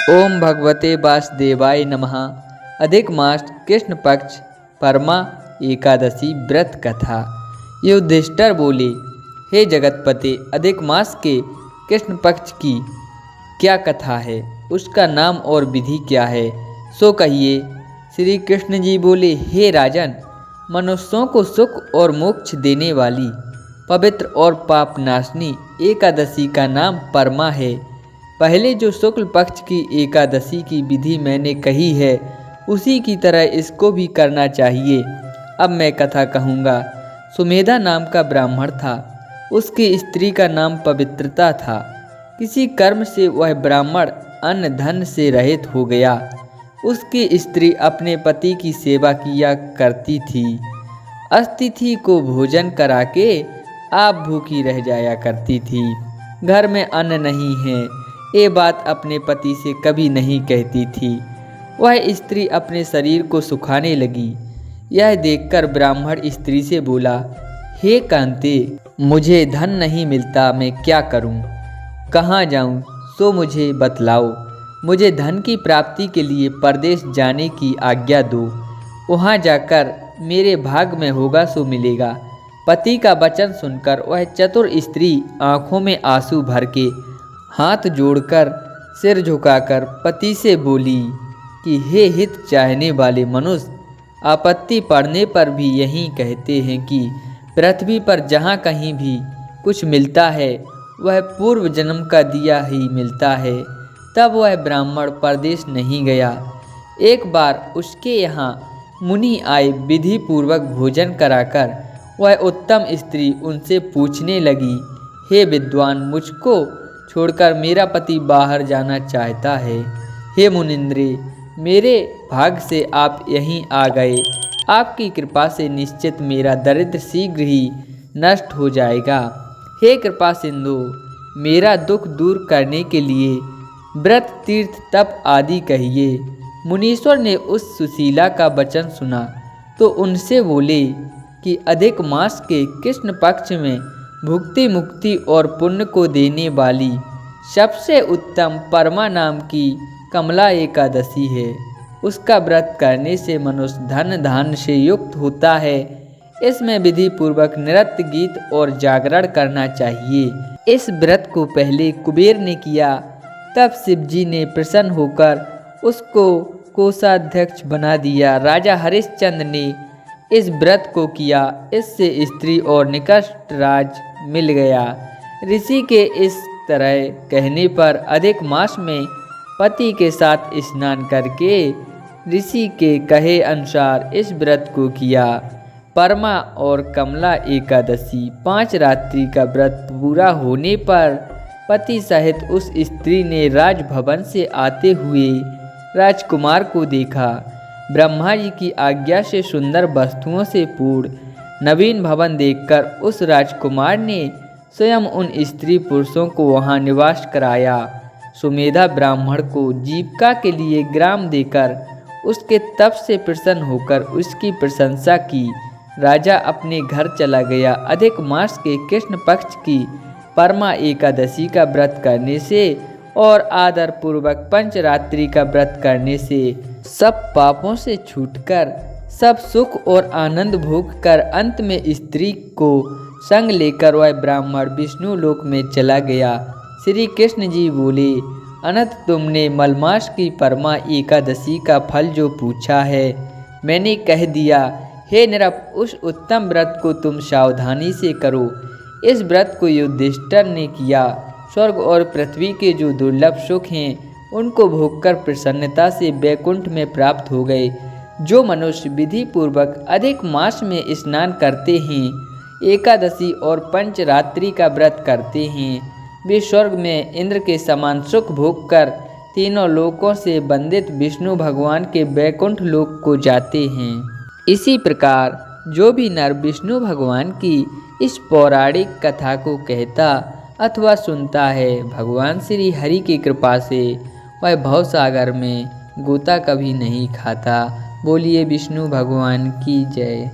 ओम भगवते वासुदेवाय नमः। अधिक मास कृष्ण पक्ष परमा एकादशी व्रत कथा। युधिष्ठिर बोले, हे जगतपते, अधिक मास के कृष्ण पक्ष की क्या कथा है, उसका नाम और विधि क्या है, सो कहिए। श्री कृष्ण जी बोले, हे राजन, मनुष्यों को सुख और मोक्ष देने वाली पवित्र और पाप नाशनी एकादशी का नाम परमा है। पहले जो शुक्ल पक्ष की एकादशी की विधि मैंने कही है, उसी की तरह इसको भी करना चाहिए। अब मैं कथा कहूँगा। सुमेधा नाम का ब्राह्मण था। उसकी स्त्री का नाम पवित्रता था। किसी कर्म से वह ब्राह्मण अन्न धन से रहित हो गया। उसकी स्त्री अपने पति की सेवा किया करती थी। अतिथि को भोजन करा के आप भूखी रह जाया करती थी। घर में अन्न नहीं है, ये बात अपने पति से कभी नहीं कहती थी। वह स्त्री अपने शरीर को सुखाने लगी। यह देखकर ब्राह्मण स्त्री से बोला, हे कांते, मुझे धन नहीं मिलता, मैं क्या करूं? कहाँ जाऊं, सो मुझे बतलाओ। मुझे धन की प्राप्ति के लिए परदेश जाने की आज्ञा दो। वहाँ जाकर मेरे भाग में होगा सो मिलेगा। पति का वचन सुनकर वह चतुर स्त्री आंखों में आंसू भर के हाथ जोड़कर सिर झुकाकर पति से बोली कि हे हित चाहने वाले मनुष्य, आपत्ति पड़ने पर भी यही कहते हैं कि पृथ्वी पर जहाँ कहीं भी कुछ मिलता है वह पूर्व जन्म का दिया ही मिलता है। तब वह ब्राह्मण परदेश नहीं गया। एक बार उसके यहाँ मुनि आए। विधि पूर्वक भोजन कराकर वह उत्तम स्त्री उनसे पूछने लगी, हे विद्वान, मुझको छोड़कर मेरा पति बाहर जाना चाहता है। हे मुनिंद्रे, मेरे भाग से आप यहीं आ गए। आपकी कृपा से निश्चित मेरा दरिद्र शीघ्र ही नष्ट हो जाएगा। हे कृपा सिंधु, मेरा दुख दूर करने के लिए व्रत, तीर्थ, तप आदि कहिए। मुनीश्वर ने उस सुशीला का वचन सुना तो उनसे बोले कि अधिक मास के कृष्ण पक्ष में भुक्ति, मुक्ति और पुण्य को देने वाली सबसे उत्तम परमा नाम की कमला एकादशी है। उसका व्रत करने से मनुष्य धन धान से युक्त होता है। इसमें विधि पूर्वक नृत्य, गीत और जागरण करना चाहिए। इस व्रत को पहले कुबेर ने किया, तब शिवजी ने प्रसन्न होकर उसको कोषाध्यक्ष बना दिया। राजा हरिश्चंद्र ने इस व्रत को किया। इससे स्त्री और निकष्ट राज मिल गया। ऋषि के इस तरह कहने पर अधिक मास में पति के साथ स्नान करके ऋषि के कहे अनुसार इस व्रत को किया। परमा और कमला एकादशी 5 रात्रि का व्रत पूरा होने पर पति सहित उस स्त्री ने राजभवन से आते हुए राजकुमार को देखा। ब्रह्मा जी की आज्ञा से सुंदर वस्तुओं से पूर्ण नवीन भवन देखकर उस राजकुमार ने स्वयं उन स्त्री पुरुषों को वहां निवास कराया। सुमेधा ब्राह्मण को जीविका के लिए ग्राम देकर उसके तप से प्रसन्न होकर उसकी प्रशंसा की। राजा अपने घर चला गया। अधिक मास के कृष्ण पक्ष की परमा एकादशी का व्रत करने से और आदर पूर्वक पंचरात्रि का व्रत करने से सब पापों से छूटकर सब सुख और आनंद भोग कर अंत में स्त्री को संग लेकर वह ब्राह्मण विष्णु लोक में चला गया। श्री कृष्ण जी बोले, अनंत, तुमने मलमास की परमा एकादशी का फल जो पूछा है मैंने कह दिया। हे नृप, उस उत्तम व्रत को तुम सावधानी से करो। इस व्रत को युधिष्ठिर ने किया। स्वर्ग और पृथ्वी के जो दुर्लभ सुख हैं उनको भोगकर प्रसन्नता से वैकुंठ में प्राप्त हो गए। जो मनुष्य विधि पूर्वक अधिक मास में स्नान करते हैं, एकादशी और पंचरात्रि का व्रत करते हैं, वे स्वर्ग में इंद्र के समान सुख भोग कर तीनों लोकों से बंदित विष्णु भगवान के वैकुंठ लोक को जाते हैं। इसी प्रकार जो भी नर विष्णु भगवान की इस पौराणिक कथा को कहता अथवा सुनता है, भगवान श्री हरि की कृपा से वह भवसागर में गोता कभी नहीं खाता। बोलिए विष्णु भगवान की जय।